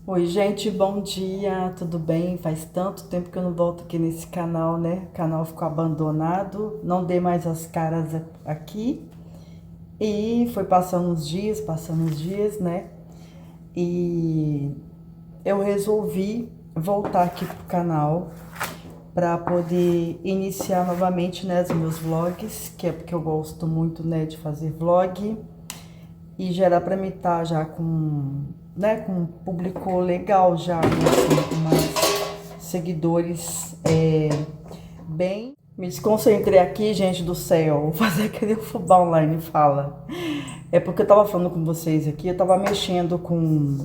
Oi, gente, bom dia, tudo bem? Faz tanto tempo que eu não volto aqui nesse canal, né? O canal ficou abandonado, não dei mais as caras aqui e foi passando os dias, né? E eu resolvi voltar aqui pro canal para poder iniciar novamente, né, os meus vlogs, que é porque eu gosto muito, né, de fazer vlog e já era para mim estar já com, né, com um público legal já, né, assim, com mais seguidores bem. Me desconcentrei aqui, gente do céu, vou fazer aquele fubá online fala. É porque eu tava falando com vocês aqui, eu tava mexendo com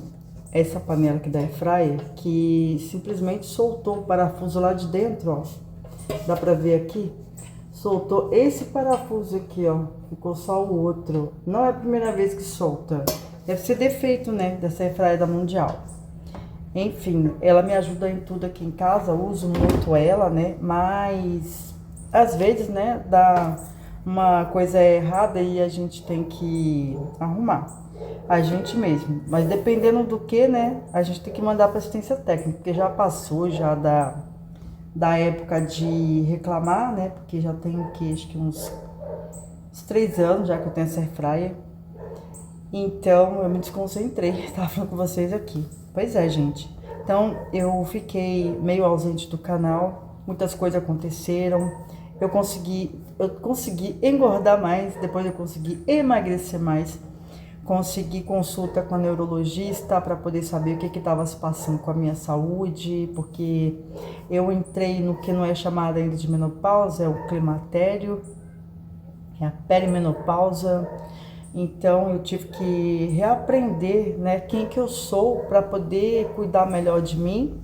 essa panela aqui da Airfryer que simplesmente soltou o parafuso lá de dentro, ó. Dá pra ver aqui? Soltou esse parafuso aqui, ó. Ficou só o outro. Não é a primeira vez que solta. Deve ser defeito, né? Dessa airfryer da Mundial. Enfim, ela me ajuda em tudo aqui em casa. Eu uso muito ela, né? Mas às vezes, né? Dá uma coisa errada e a gente tem que arrumar. A gente mesmo. Mas dependendo do que, né? A gente tem que mandar para assistência técnica. Porque já passou já da época de reclamar, né? Porque já tem acho que uns 3 anos já que eu tenho essa airfryer. Então eu me desconcentrei, tava falando com vocês aqui. Pois é, gente. Então eu fiquei meio ausente do canal, muitas coisas aconteceram. Eu consegui engordar mais, depois eu consegui emagrecer mais. Consegui consulta com a neurologista para poder saber o que estava se passando com a minha saúde, porque eu entrei no que não é chamado ainda de menopausa, é o climatério, é a perimenopausa. Então eu tive que reaprender, né, quem que eu sou para poder cuidar melhor de mim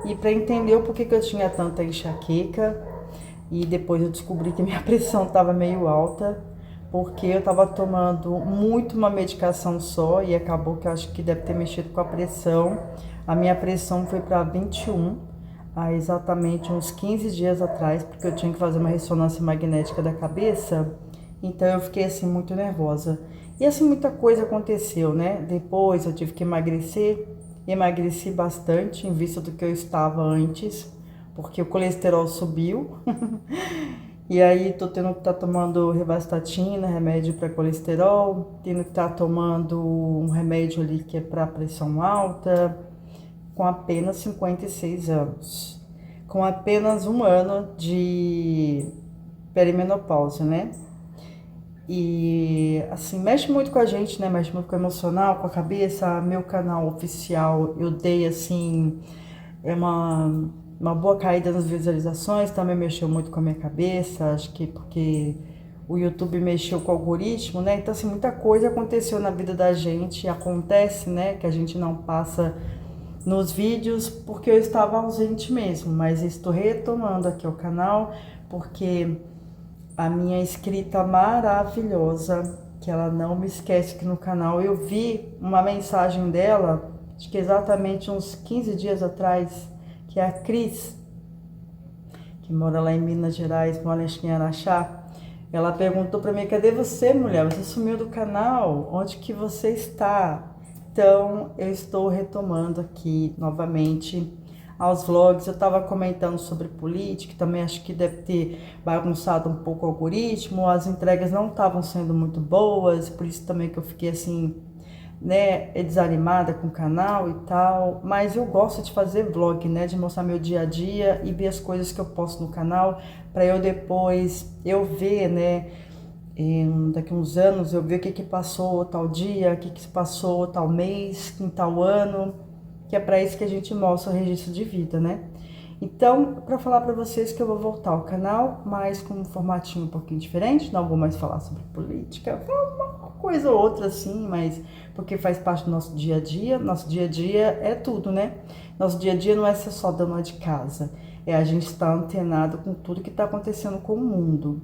e para entender o porquê que eu tinha tanta enxaqueca. E depois eu descobri que minha pressão estava meio alta, porque eu estava tomando muito uma medicação só e acabou que eu acho que deve ter mexido com a pressão. A minha pressão foi para 21, há exatamente uns 15 dias atrás, porque eu tinha que fazer uma ressonância magnética da cabeça, então eu fiquei assim muito nervosa. E assim muita coisa aconteceu, né? Depois eu tive que emagrecer, emagreci bastante em vista do que eu estava antes, porque o colesterol subiu. E aí tô tendo que estar tomando revastatina, remédio para colesterol, tendo que estar tomando um remédio ali que é para pressão alta, com apenas 56 anos. Com apenas um ano de perimenopausa, né? E assim, mexe muito com a gente, né? Mexe muito com o emocional, com a cabeça. Meu canal oficial, eu dei assim, é uma boa caída nas visualizações, também mexeu muito com a minha cabeça, acho que porque o YouTube mexeu com o algoritmo, né? Então, assim, muita coisa aconteceu na vida da gente, acontece, né? Que a gente não passa nos vídeos porque eu estava ausente mesmo, mas estou retomando aqui o canal porque a minha inscrita maravilhosa, que ela não me esquece que no canal eu vi uma mensagem dela, acho que exatamente uns 15 dias atrás, que é a Cris, que mora lá em Minas Gerais, mora em Araxá. Ela perguntou para mim: cadê você, mulher? Você sumiu do canal? Onde que você está? Então, eu estou retomando aqui novamente aos vlogs. Eu estava comentando sobre política, também acho que deve ter bagunçado um pouco o algoritmo. As entregas não estavam sendo muito boas, por isso também que eu fiquei assim, né, desanimada com o canal e tal, mas eu gosto de fazer vlog, né, de mostrar meu dia a dia e ver as coisas que eu posto no canal, para eu depois eu ver, né, daqui uns anos eu ver o que que passou tal dia, o que que se passou tal mês, em tal ano, que é para isso que a gente mostra o registro de vida, né? Então, para falar para vocês que eu vou voltar ao canal, mas com um formatinho um pouquinho diferente, não vou mais falar sobre política, uma coisa ou outra assim, mas porque faz parte do nosso dia a dia. Nosso dia a dia é tudo, né? Nosso dia a dia não é ser só dona de casa, é a gente estar antenado com tudo que está acontecendo com o mundo.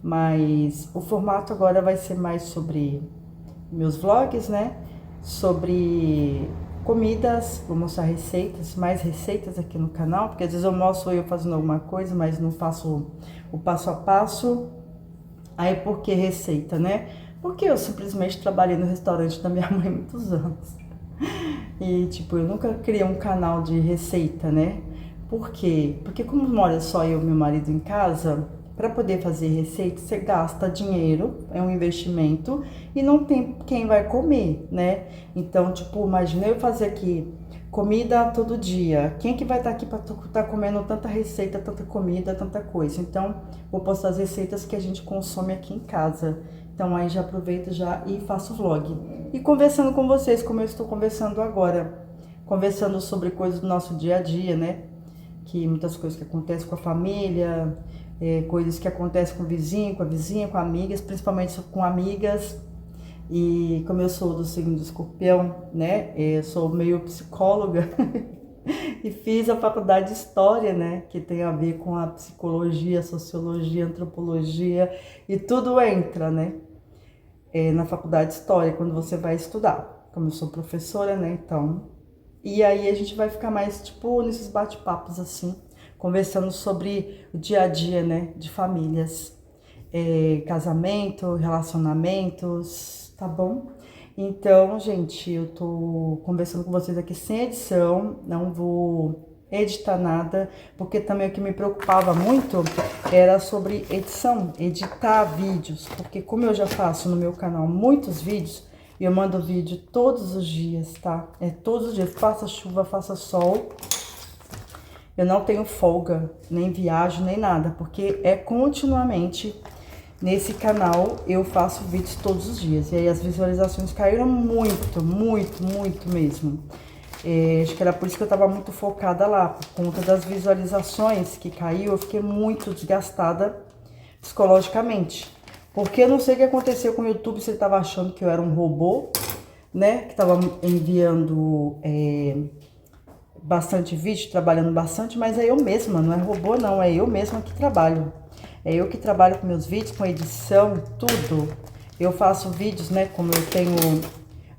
Mas o formato agora vai ser mais sobre meus vlogs, né? Sobre comidas, vou mostrar receitas, mais receitas aqui no canal, porque às vezes eu mostro eu fazendo alguma coisa, mas não faço o passo a passo. Aí por que receita, né? Porque eu simplesmente trabalhei no restaurante da minha mãe muitos anos. E, tipo, eu nunca criei um canal de receita, né? Por quê? Porque como mora só eu e meu marido em casa, para poder fazer receita, você gasta dinheiro, é um investimento, e não tem quem vai comer, né? Então, tipo, imagina eu fazer aqui comida todo dia. Quem é que vai estar aqui para estar comendo tanta receita, tanta comida, tanta coisa? Então, vou postar as receitas que a gente consome aqui em casa. Então, aí já aproveito já e faço vlog. E conversando com vocês, como eu estou conversando agora. Conversando sobre coisas do nosso dia a dia, né? Que muitas coisas que acontecem com a família, coisas que acontecem com o vizinho, com a vizinha, com amigas, principalmente com amigas. E como eu sou do signo do Escorpião, né? Eu sou meio psicóloga e fiz a faculdade de História, né? Que tem a ver com a psicologia, sociologia, antropologia e tudo entra, né? Na faculdade de História, quando você vai estudar. Como eu sou professora, né? Então. E aí a gente vai ficar mais, tipo, nesses bate-papos assim, conversando sobre o dia a dia, né? De famílias. Casamento, relacionamentos, tá bom? Então, gente, eu tô conversando com vocês aqui sem edição, não vou editar nada, porque também o que me preocupava muito era sobre edição, editar vídeos, porque como eu já faço no meu canal muitos vídeos, eu mando vídeo todos os dias, tá? Todos os dias, faça chuva, faça sol, eu não tenho folga, nem viagem, nem nada, porque é continuamente. Nesse canal eu faço vídeos todos os dias. E aí as visualizações caíram muito, muito, muito mesmo. Acho que era por isso que eu tava muito focada lá. Por conta das visualizações que caiu, eu fiquei muito desgastada psicologicamente. Porque eu não sei o que aconteceu com o YouTube, se ele tava achando que eu era um robô, né? Que tava enviando bastante vídeo, trabalhando bastante, mas é eu mesma, não é robô não, é eu mesma que trabalho. É eu que trabalho com meus vídeos, com edição, tudo. Eu faço vídeos, né, como eu tenho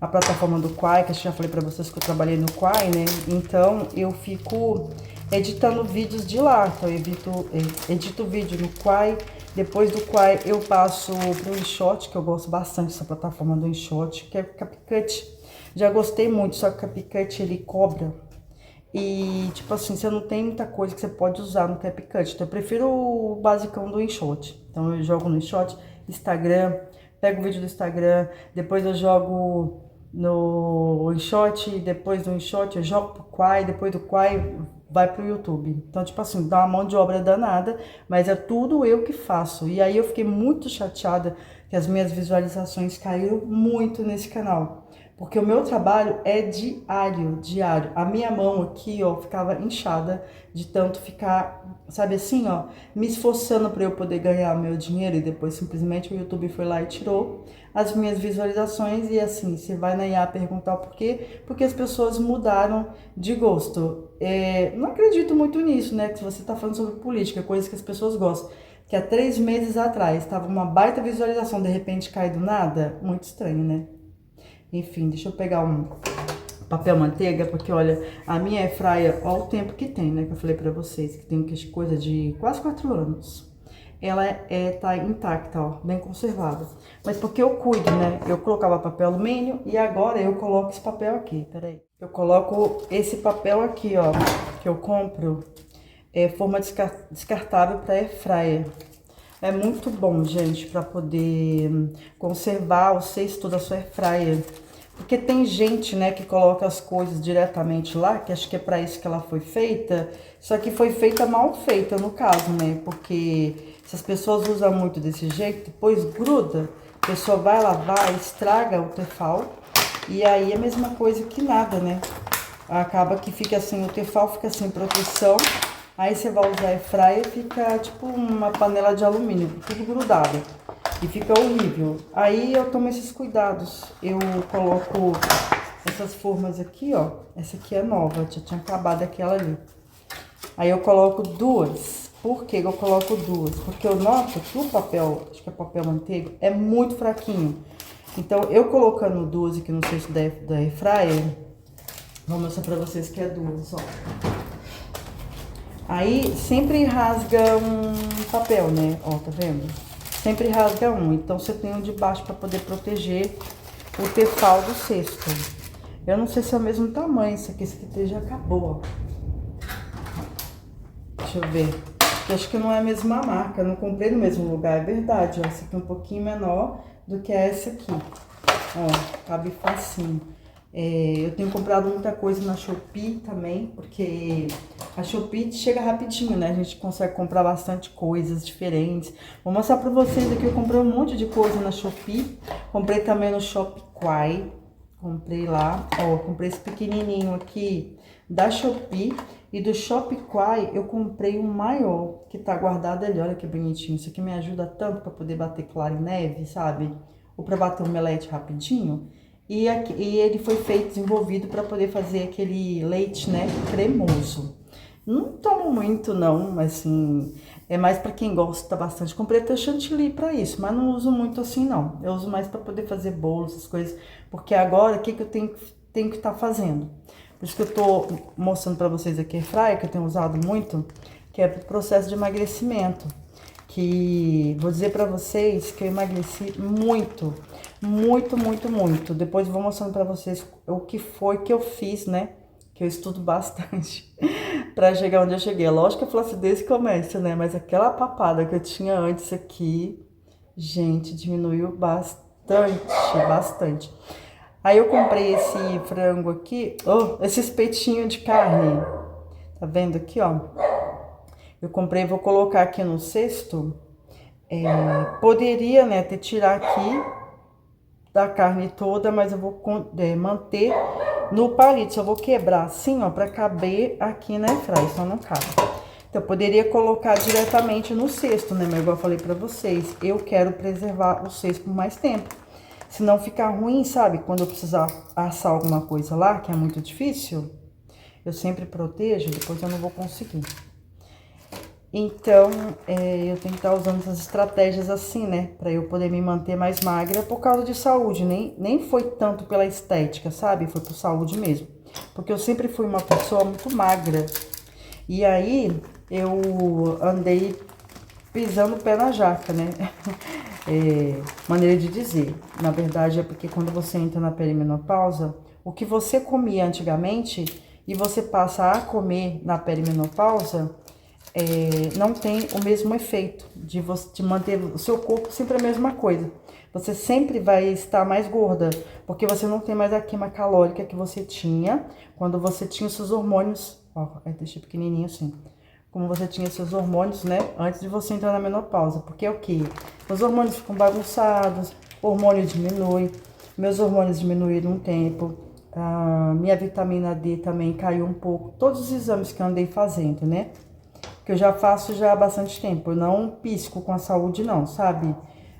a plataforma do Quai, que eu já falei pra vocês que eu trabalhei no Quai, né? Então, eu fico editando vídeos de lá. Então, eu edito vídeo no Quai. Depois do Quai, eu passo pro InShot, que eu gosto bastante dessa plataforma do InShot, que é o CapCut. Já gostei muito, só que o CapCut, ele cobra. E, tipo assim, você não tem muita coisa que você pode usar no CapCut. Então, eu prefiro o basicão do InShot. Então, eu jogo no InShot, Instagram, pego o vídeo do Instagram, depois eu jogo no InShot, depois do InShot eu jogo pro Quai, depois do Quai vai pro YouTube. Então, tipo assim, dá uma mão de obra danada, mas é tudo eu que faço. E aí eu fiquei muito chateada que as minhas visualizações caíram muito nesse canal. Porque o meu trabalho é diário, diário. A minha mão aqui, ó, ficava inchada de tanto ficar, sabe assim, ó, me esforçando para eu poder ganhar meu dinheiro e depois simplesmente o YouTube foi lá e tirou as minhas visualizações e assim, você vai na IA perguntar o porquê, porque as pessoas mudaram de gosto. Não acredito muito nisso, né, que você tá falando sobre política, coisas que as pessoas gostam. Que há 3 meses atrás estava uma baita visualização, de repente cai do nada, muito estranho, né? Enfim, deixa eu pegar um papel manteiga, porque olha, a minha airfryer, olha o tempo que tem, né? Que eu falei pra vocês, que tem coisa de quase 4 anos. Ela tá intacta, ó, bem conservada. Mas porque eu cuido, né? Eu colocava papel alumínio e agora eu coloco esse papel aqui, peraí. Eu coloco esse papel aqui, ó, que eu compro, forma descartável pra airfryer. É muito bom, gente, para poder conservar o cesto da sua airfryer. Porque tem gente, né, que coloca as coisas diretamente lá, que acho que é para isso que ela foi feita, só que foi feita mal feita, no caso, né? Porque se as pessoas usam muito desse jeito, depois gruda, a pessoa vai lavar, estraga o tefal, e aí é a mesma coisa que nada, né? Acaba que fica assim, o tefal fica sem proteção. Aí você vai usar air fryer, fica tipo uma panela de alumínio, tudo grudado. E fica horrível. Aí eu tomo esses cuidados. Eu coloco essas formas aqui, ó. Essa aqui é nova, já tinha acabado aquela ali. Aí eu coloco duas. Por que eu coloco duas? Porque eu noto que o papel, acho que é papel manteiga, é muito fraquinho. Então eu colocando duas aqui no cesto da air fryer, vou mostrar pra vocês que é duas, ó. Aí sempre rasga um papel, né? Ó, tá vendo? Sempre rasga um. Então você tem um de baixo para poder proteger o tefal do cesto. Eu não sei se é o mesmo tamanho, esse aqui já acabou, ó. Deixa eu ver. Eu acho que não é a mesma marca, eu não comprei no mesmo lugar, é verdade, ó. Essa aqui é um pouquinho menor do que essa aqui. Ó, cabe facinho. Eu tenho comprado muita coisa na Shopee também, porque a Shopee chega rapidinho, né? A gente consegue comprar bastante coisas diferentes. Vou mostrar pra vocês aqui, eu comprei um monte de coisa na Shopee. Comprei também no Shopify. Comprei lá, ó, comprei esse pequenininho aqui da Shopee. E do Shopify eu comprei um maior, que tá guardado ali, olha que bonitinho. Isso aqui me ajuda tanto pra poder bater clara em neve, sabe? Ou pra bater um omelete rapidinho. E ele foi feito, desenvolvido para poder fazer aquele leite, né, cremoso. Não tomo muito não, mas assim, é mais para quem gosta bastante. Comprei até chantilly para isso, mas não uso muito assim não. Eu uso mais para poder fazer bolos, essas coisas, porque agora o que eu tenho que estar fazendo? Por isso que eu tô mostrando para vocês aqui a airfryer, que eu tenho usado muito, que é pro processo de emagrecimento. Que vou dizer pra vocês que eu emagreci muito, muito, muito, muito. Depois eu vou mostrando pra vocês o que foi que eu fiz, né? Que eu estudo bastante pra chegar onde eu cheguei. Lógico que a flacidez começa, né? Mas aquela papada que eu tinha antes aqui, gente, diminuiu bastante, bastante. Aí eu comprei esse frango aqui, esse espetinho de carne. Tá vendo aqui, ó? Eu comprei, vou colocar aqui no cesto. Poderia, né, tirar aqui da carne toda, mas eu vou manter no palito. Só vou quebrar assim, ó, pra caber aqui na airfryer, senão não cabe. Então, eu poderia colocar diretamente no cesto, né, mas igual eu falei pra vocês, eu quero preservar o cesto por mais tempo. Se não ficar ruim, sabe, quando eu precisar assar alguma coisa lá, que é muito difícil, eu sempre protejo, depois eu não vou conseguir. Então, eu tenho que estar usando essas estratégias assim, né? Pra eu poder me manter mais magra por causa de saúde. Nem foi tanto pela estética, sabe? Foi por saúde mesmo. Porque eu sempre fui uma pessoa muito magra. E aí, eu andei pisando o pé na jaca, né? Maneira de dizer. Na verdade, é porque quando você entra na perimenopausa, o que você comia antigamente e você passa a comer na perimenopausa... não tem o mesmo efeito de manter o seu corpo sempre a mesma coisa. Você sempre vai estar mais gorda, porque você não tem mais a queima calórica que você tinha quando você tinha seus hormônios, ó, deixei pequenininho assim, como você tinha seus hormônios, né, antes de você entrar na menopausa. Porque é o que? Os hormônios ficam bagunçados, o hormônio diminui, meus hormônios diminuíram um tempo, minha vitamina D também caiu um pouco, todos os exames que eu andei fazendo, né, que eu já faço já há bastante tempo. Eu não pisco com a saúde não, sabe?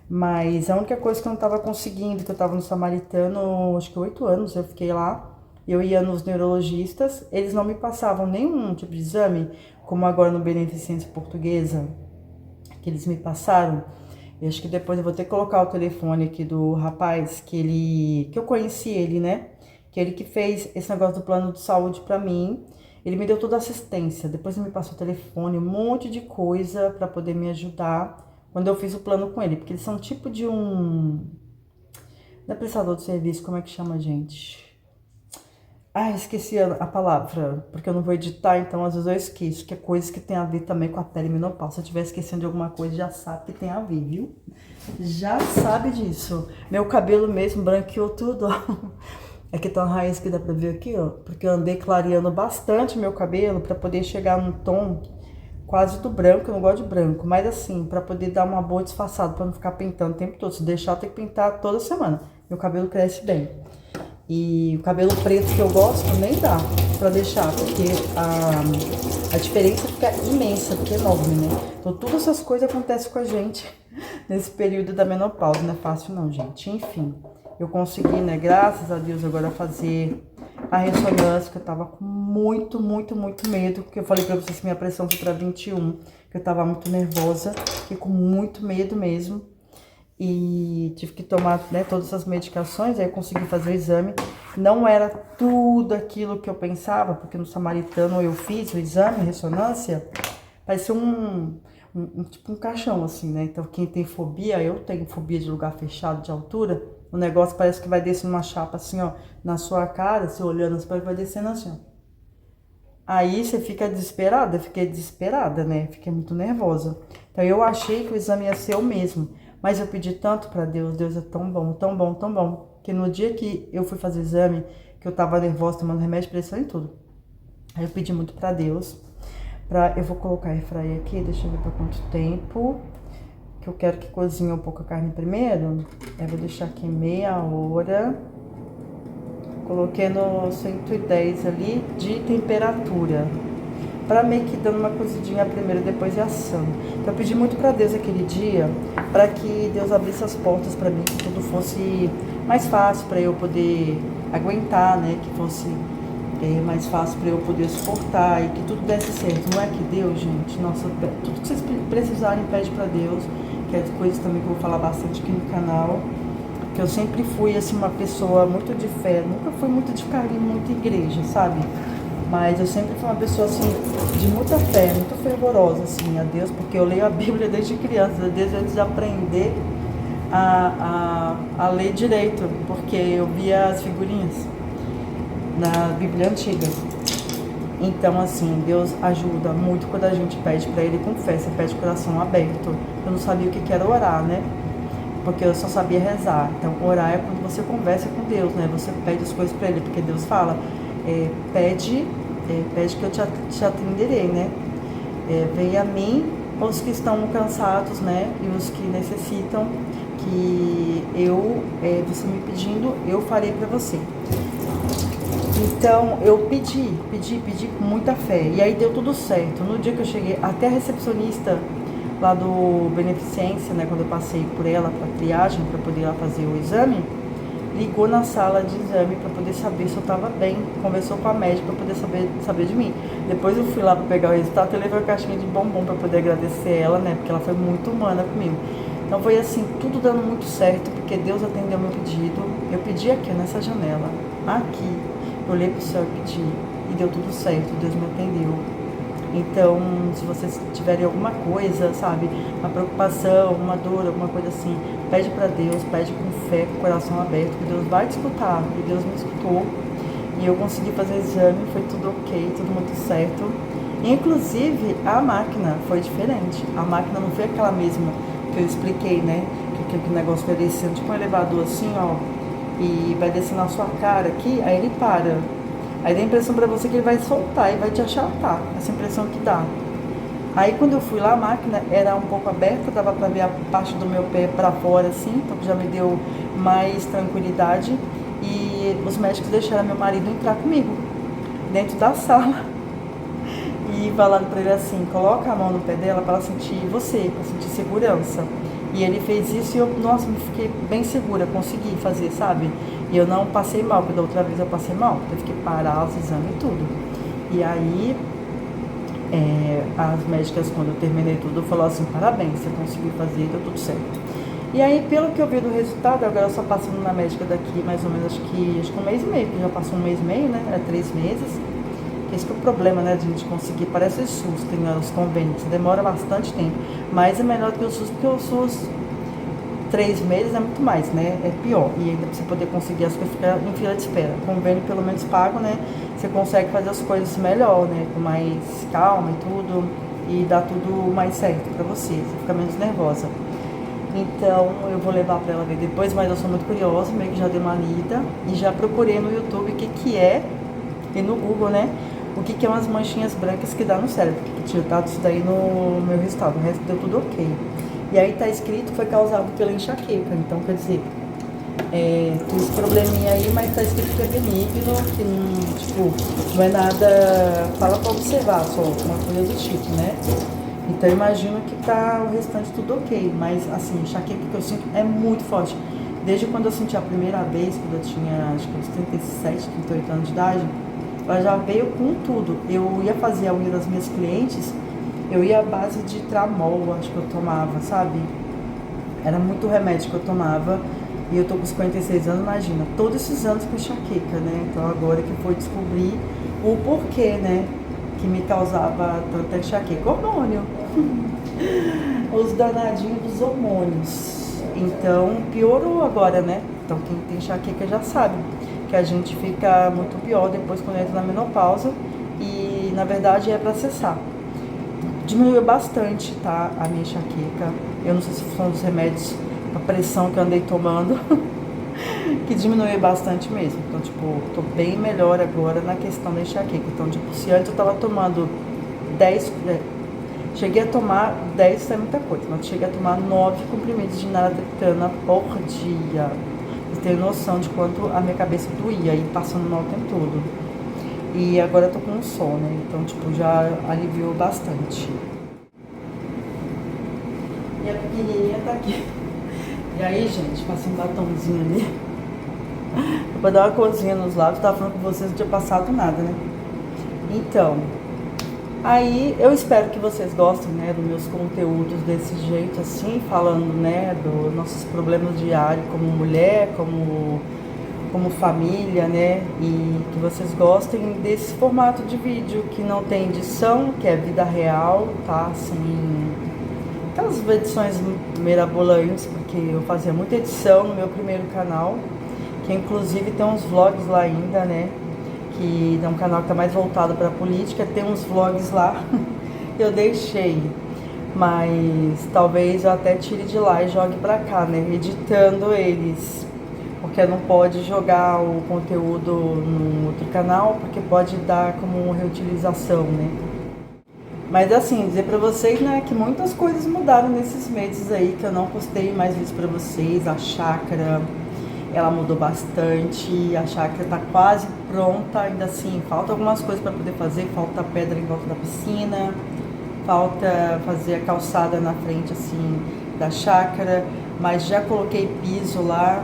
Mas a única coisa que eu não tava conseguindo, que eu tava no Samaritano, acho que 8 anos eu fiquei lá. Eu ia nos neurologistas, eles não me passavam nenhum tipo de exame, como agora no Beneficência Portuguesa, que eles me passaram. Eu acho que depois eu vou ter que colocar o telefone aqui do rapaz, que eu conheci ele, né? Que ele que fez esse negócio do plano de saúde pra mim. Ele me deu toda a assistência, depois ele me passou o telefone, um monte de coisa para poder me ajudar quando eu fiz o plano com ele. Porque eles são tipo de um... Não é prestador de serviço, como é que chama, gente? Esqueci a palavra, porque eu não vou editar, então às vezes eu esqueço, que é coisa que tem a ver também com a perimenopausa. Se eu estiver esquecendo de alguma coisa, já sabe que tem a ver, viu? Já sabe disso. Meu cabelo mesmo branqueou tudo, ó. Aqui tá uma raiz que dá pra ver aqui, ó. Porque eu andei clareando bastante meu cabelo pra poder chegar num tom quase do branco. Eu não gosto de branco, mas assim, pra poder dar uma boa disfarçada, pra não ficar pintando o tempo todo. Se deixar, eu tenho que pintar toda semana. Meu cabelo cresce bem. E o cabelo preto que eu gosto nem dá pra deixar, porque a diferença fica imensa, fica enorme, né? Então, todas essas coisas acontecem com a gente nesse período da menopausa. Não é fácil não, gente. Enfim. Eu consegui, né, graças a Deus, agora fazer a ressonância, que eu tava com muito, muito, muito medo, porque eu falei pra vocês que minha pressão foi pra 21, que eu tava muito nervosa, fiquei com muito medo mesmo, e tive que tomar, né, todas essas medicações, aí eu consegui fazer o exame. Não era tudo aquilo que eu pensava, porque no Samaritano eu fiz o exame, a ressonância, parecia tipo um caixão, assim, né? Então, quem tem fobia, eu tenho fobia de lugar fechado, de altura, O negócio parece que vai descendo uma chapa assim, ó, na sua cara, você olhando, você vai descendo assim, ó. Aí você fica desesperada, eu fiquei desesperada, né? Fiquei muito nervosa. Então eu achei que o exame ia ser o mesmo, mas eu pedi tanto pra Deus, Deus é tão bom, tão bom, tão bom, que no dia que eu fui fazer o exame, que eu tava nervosa, tomando remédio, pressão e tudo. Aí eu pedi muito pra Deus, eu vou colocar a airfryer aqui, deixa eu ver pra quanto tempo, que eu quero que cozinhe um pouco a carne primeiro. Aí eu vou deixar aqui meia hora. Coloquei no 110 ali de temperatura, para meio que dando uma cozidinha primeiro, depois ir assando. Então eu pedi muito para Deus aquele dia, para que Deus abrisse as portas para mim, que tudo fosse mais fácil para eu poder aguentar, né? Que fosse mais fácil para eu poder suportar e que tudo desse certo. Não é que Deus, gente, nossa, tudo que vocês precisarem, pede para Deus, que é coisas também que eu vou falar bastante aqui no canal. Que eu sempre fui, assim, uma pessoa muito de fé, nunca fui muito de ficar em muita igreja, sabe? Mas eu sempre fui uma pessoa, assim, de muita fé, muito fervorosa, assim, a Deus, porque eu leio a Bíblia desde criança, desde antes de aprender a ler direito, porque eu via as figurinhas na Bíblia Antiga. Então, assim, Deus ajuda muito quando a gente pede pra Ele com fé, você pede coração aberto. Eu não sabia o que era orar, né? Porque eu só sabia rezar. Então, orar é quando você conversa com Deus, né? Você pede as coisas para Ele, porque Deus fala, pede que eu te atenderei, né? Venha a mim os que estão cansados, né? E os que necessitam que você me pedindo, eu farei para você. Então, eu pedi com muita fé. E aí deu tudo certo. No dia que eu cheguei, até a recepcionista lá do Beneficência, né, quando eu passei por ela para triagem, para poder ir lá fazer o exame, ligou na sala de exame para poder saber se eu estava bem, conversou com a médica para poder saber de mim. Depois eu fui lá para pegar o resultado, eu levei uma caixinha de bombom para poder agradecer ela, né, porque ela foi muito humana comigo. Então foi assim, tudo dando muito certo, porque Deus atendeu meu pedido. Eu pedi aqui, nessa janela, aqui, eu olhei pro céu e pedi, e deu tudo certo, Deus me atendeu. Então, se vocês tiverem alguma coisa, sabe, uma preocupação, uma dor, alguma coisa assim, pede para Deus, pede com fé, com o coração aberto, que Deus vai te escutar. E Deus me escutou, e eu consegui fazer o exame, foi tudo ok, tudo muito certo. Inclusive, a máquina foi diferente. A máquina não foi aquela mesma que eu expliquei, né, que o negócio vai descendo, tipo um elevador assim, ó, e vai descendo na sua cara aqui, aí ele para. Aí dá a impressão pra você que ele vai soltar e vai te achatar, essa impressão que dá. Aí quando eu fui lá, a máquina era um pouco aberta, dava pra ver a parte do meu pé pra fora assim, então já me deu mais tranquilidade. E os médicos deixaram meu marido entrar comigo, dentro da sala. E falando pra ele assim, coloca a mão no pé dela pra ela sentir você, pra sentir segurança. E ele fez isso e eu, nossa, me fiquei bem segura, consegui fazer, sabe? E eu não passei mal, porque da outra vez eu passei mal, teve que parar os exames e tudo. E aí, as médicas, quando eu terminei tudo, falaram assim, parabéns, você conseguiu fazer, deu tudo certo. E aí, pelo que eu vi do resultado, agora eu só passando na médica daqui, mais ou menos, acho que um mês e meio, que já passou um mês e meio, né? É 3 meses. Esse que é o problema, né, de a gente conseguir, parece o SUS, tem os convênios, demora bastante tempo, mas é melhor do que o SUS, porque o SUS 3 meses é muito mais, né, é pior, e ainda pra você poder conseguir as coisas, ficar em fila de espera. Convênio pelo menos pago, né, você consegue fazer as coisas melhor, né, com mais calma e tudo, e dá tudo mais certo pra você fica menos nervosa. Então eu vou levar pra ela ver depois, mas eu sou muito curiosa, meio que já dei uma lida, e já procurei no YouTube o que é, e no Google, né, o que é umas manchinhas brancas que dá no cérebro, que tinha dado isso daí no meu resultado, o resto deu tudo ok. E aí tá escrito que foi causado pela enxaqueca, então quer dizer, tem esse probleminha aí, mas tá escrito que é benigno, que não, tipo, não é nada, fala pra observar só, uma coisa do tipo, né? Então eu imagino que tá o restante tudo ok, mas assim, enxaqueca que eu sinto é muito forte. Desde quando eu senti a primeira vez, quando eu tinha acho que uns 37, 38 anos de idade, ela já veio com tudo. Eu ia fazer a unha das minhas clientes, eu ia à base de tramol, acho que eu tomava, sabe? Era muito remédio que eu tomava. E eu tô com 56 anos, imagina, todos esses anos com enxaqueca, né? Então agora que foi descobrir o porquê, né? Que me causava tanta enxaqueca. Hormônio. Os danadinhos dos hormônios. Então piorou agora, né? Então quem tem enxaqueca já sabe que a gente fica muito pior depois quando entra na menopausa e na verdade é para cessar. Diminuiu bastante, tá, a minha enxaqueca. Eu não sei se são dos remédios, a pressão que eu andei tomando, que diminuiu bastante mesmo. Então, tipo, tô bem melhor agora na questão da enxaqueca. Então, tipo, se antes eu tava tomando 10, cheguei a tomar 10, isso é muita coisa, mas cheguei a tomar 9 comprimidos de naratriptana por dia. Você tem noção de quanto a minha cabeça doía e passando mal o tempo todo. E agora eu tô com sono, né? Então, tipo, já aliviou bastante. E a pequenininha tá aqui. E aí, gente, passei um batomzinho ali. Pra dar uma corzinha nos lábios, tava falando com vocês, não tinha passado nada, né? Então, aí eu espero que vocês gostem, né, dos meus conteúdos desse jeito, assim, falando, né, dos nossos problemas diários como mulher, como família, né, e que vocês gostem desse formato de vídeo que não tem edição, que é vida real, tá, assim, aquelas edições mirabolantes, porque eu fazia muita edição no meu primeiro canal, que inclusive tem uns vlogs lá ainda, né, que é um canal que tá mais voltado para política, tem uns vlogs lá, eu deixei, mas talvez eu até tire de lá e jogue para cá, né, editando eles, porque não pode jogar o conteúdo no outro canal, porque pode dar como reutilização, né. Mas assim, dizer pra vocês, né, que muitas coisas mudaram nesses meses aí, que eu não postei mais vídeos pra vocês. A chácara, ela mudou bastante, a chácara tá quase pronta, ainda assim, falta algumas coisas pra poder fazer, falta pedra em volta da piscina, falta fazer a calçada na frente, assim, da chácara, mas já coloquei piso lá,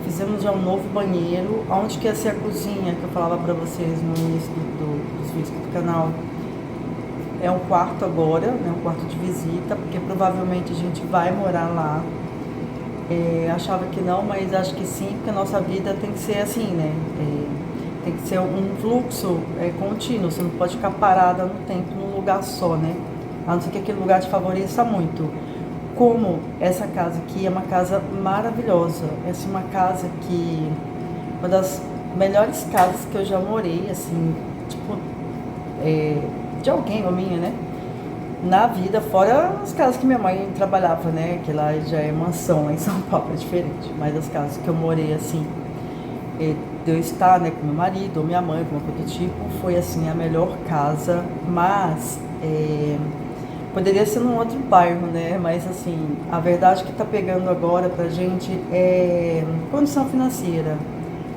fizemos já um novo banheiro, onde que ia ser a cozinha, que eu falava pra vocês no início dos vídeos do canal. É um quarto agora, né, um quarto de visita, porque provavelmente a gente vai morar lá. Achava que não, mas acho que sim, porque a nossa vida tem que ser assim, né? Tem que ser um fluxo contínuo, você não pode ficar parada no tempo num lugar só, né? A não ser que aquele lugar te favoreça muito. Como essa casa aqui é uma casa maravilhosa, essa é uma casa que, uma das melhores casas que eu já morei, assim, tipo, de alguém ou minha, né? Na vida, fora as casas que minha mãe trabalhava, né? Que lá já é mansão, lá em São Paulo é diferente. Mas as casas que eu morei, assim, de eu estar, né, com meu marido ou minha mãe, alguma coisa do tipo, foi, assim, a melhor casa. Mas, poderia ser num outro bairro, né? Mas, assim, a verdade que tá pegando agora pra gente é condição financeira,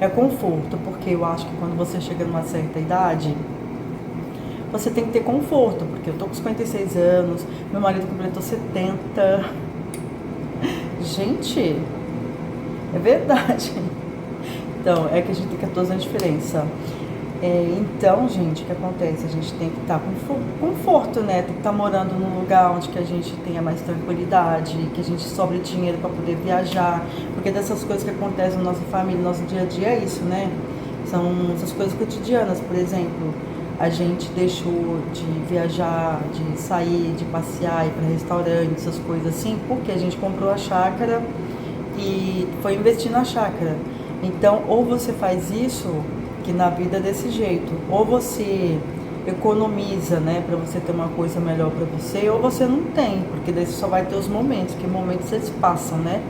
é conforto, porque eu acho que quando você chega numa certa idade, você tem que ter conforto, porque eu tô com 56 anos, meu marido completou 70. Gente, é verdade. Então, é que a gente tem 14 anos de diferença. Então, gente, o que acontece? A gente tem que estar com conforto, né? Tem que estar morando num lugar onde que a gente tenha mais tranquilidade, que a gente sobre dinheiro para poder viajar, porque dessas coisas que acontecem na nossa família, no nosso dia a dia é isso, né? São essas coisas cotidianas, por exemplo. A gente deixou de viajar, de sair, de passear, ir para restaurante, essas coisas assim, porque a gente comprou a chácara e foi investir na chácara. Então, ou você faz isso, que na vida é desse jeito, ou você economiza, né, para você ter uma coisa melhor para você, ou você não tem, porque daí você só vai ter os momentos, que momentos eles passam, né?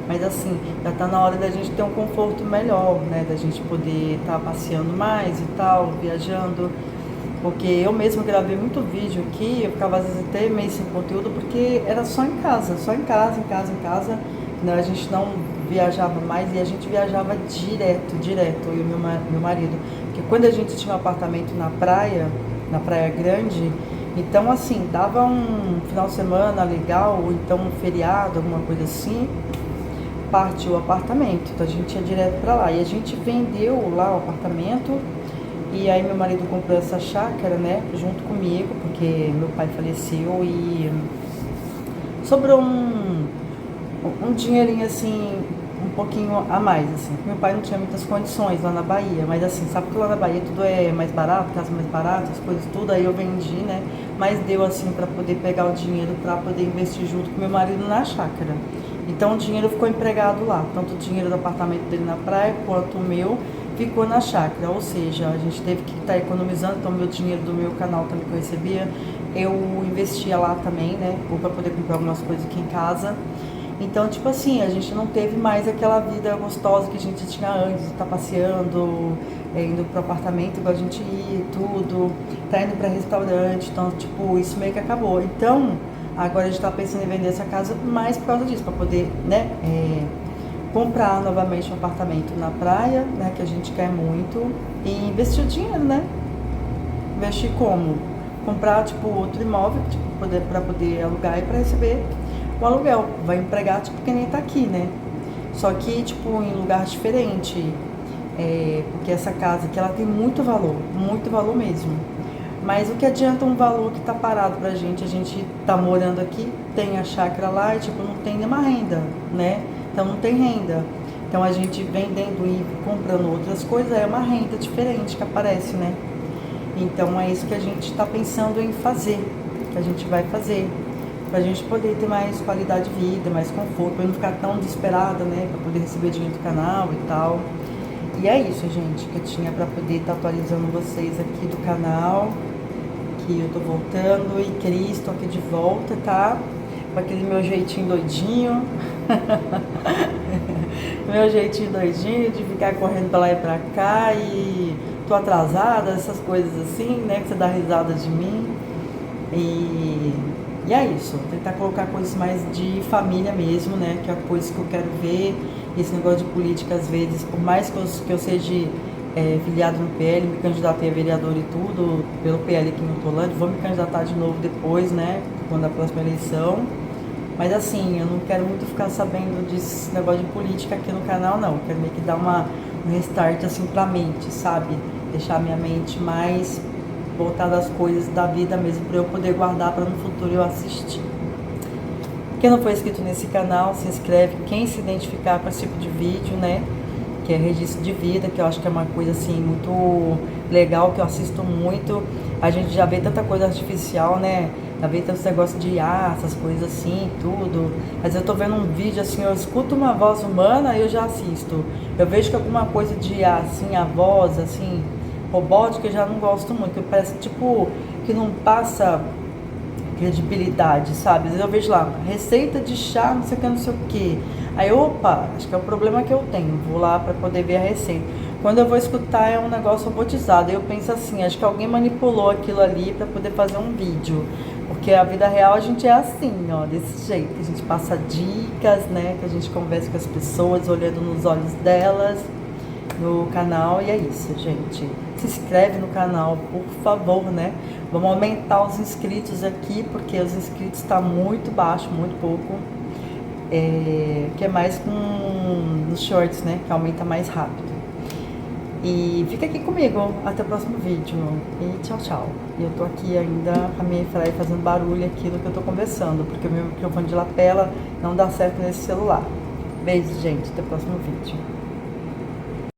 Mas assim, já tá na hora da gente ter um conforto melhor, né, da gente poder estar passeando mais e tal, viajando. Porque eu mesma gravei muito vídeo aqui, eu ficava às vezes até meio sem conteúdo, porque era só em casa, só em casa, né? A gente não viajava mais e a gente viajava direto, eu e meu marido. Porque quando a gente tinha um apartamento na Praia Grande, então assim, dava um final de semana legal, ou então um feriado, alguma coisa assim, partiu o apartamento, então a gente ia direto pra lá. E a gente vendeu lá o apartamento. E aí meu marido comprou essa chácara, né, junto comigo, porque meu pai faleceu e sobrou um dinheirinho assim, um pouquinho a mais, assim. Meu pai não tinha muitas condições lá na Bahia, mas assim, sabe que lá na Bahia tudo é mais barato, casa mais barata, as coisas tudo, aí eu vendi, né, mas deu assim para poder pegar o dinheiro para poder investir junto com meu marido na chácara. Então o dinheiro ficou empregado lá, tanto o dinheiro do apartamento dele na praia quanto o meu ficou na chácara, ou seja, a gente teve que estar economizando, então meu dinheiro do meu canal também que eu recebia, eu investia lá também, né, para poder comprar algumas coisas aqui em casa. Então, tipo assim, a gente não teve mais aquela vida gostosa que a gente tinha antes, de estar passeando, indo pro apartamento igual a gente ia e tudo, tá indo pra restaurante, então, tipo, isso meio que acabou. Então, agora a gente tá pensando em vender essa casa mais por causa disso, pra poder, né, comprar novamente um apartamento na praia, né, que a gente quer muito, e investir o dinheiro, né? Investir como? Comprar, tipo, outro imóvel, tipo, pra poder alugar e pra receber o aluguel. Vai empregar, tipo, que nem tá aqui, né? Só que, tipo, em lugar diferente. Porque essa casa aqui, ela tem muito valor mesmo. Mas o que adianta um valor que tá parado pra gente? A gente tá morando aqui, tem a chácara lá e, tipo, não tem nenhuma renda, né? Então não tem renda. Então a gente vendendo e comprando outras coisas, é uma renda diferente que aparece, né? Então é isso que a gente está pensando em fazer, que a gente vai fazer, para a gente poder ter mais qualidade de vida, mais conforto, para não ficar tão desesperada, né? Para poder receber dinheiro do canal e tal. E é isso, gente, que eu tinha para poder estar atualizando vocês aqui do canal, que eu tô voltando e Cris, tô aqui de volta, tá? Com aquele meu jeitinho doidinho. Meu jeitinho doidinho de ficar correndo pra lá e pra cá e tô atrasada, essas coisas assim, né? Que você dá risada de mim. E é isso, tentar colocar coisas mais de família mesmo, né? Que é a coisa que eu quero ver. Esse negócio de política, às vezes, por mais que eu seja filiado no PL, me candidatei a vereador e tudo, pelo PL aqui no Tolândia, vou me candidatar de novo depois, né? Quando a próxima eleição. Mas assim, eu não quero muito ficar sabendo desse negócio de política aqui no canal, não. Eu quero meio que dar um restart assim pra mente, sabe? Deixar minha mente mais voltada às coisas da vida mesmo, pra eu poder guardar pra no futuro eu assistir. Quem não for inscrito nesse canal, se inscreve. Quem se identificar com esse tipo de vídeo, né? Que é registro de vida, que eu acho que é uma coisa assim muito legal, que eu assisto muito. A gente já vê tanta coisa artificial, né? Já vê tantos negócios de IA, essas coisas assim, tudo. Mas eu tô vendo um vídeo assim, eu escuto uma voz humana e eu já assisto. Eu vejo que alguma coisa de IA, assim, a voz, assim, robótica, eu já não gosto muito. Parece tipo que não passa credibilidade, sabe? Às vezes eu vejo lá, receita de chá, não sei o que, não sei o que. Aí, opa, acho que é o problema que eu tenho. Vou lá para poder ver a receita. Quando eu vou escutar é um negócio robotizado. Eu penso assim, acho que alguém manipulou aquilo ali para poder fazer um vídeo. Porque a vida real a gente é assim, ó, desse jeito. A gente passa dicas, né? Que a gente conversa com as pessoas, olhando nos olhos delas, no canal. E é isso, gente. Se inscreve no canal, por favor, né? Vamos aumentar os inscritos aqui, porque os inscritos estão muito baixo, muito pouco. Que é mais com nos shorts, né? Que aumenta mais rápido. E fica aqui comigo, até o próximo vídeo. E tchau, tchau. E eu tô aqui ainda com a minha Efraim fazendo barulho aqui no que eu tô conversando, porque o meu microfone de lapela não dá certo nesse celular. Beijo, gente. Até o próximo vídeo.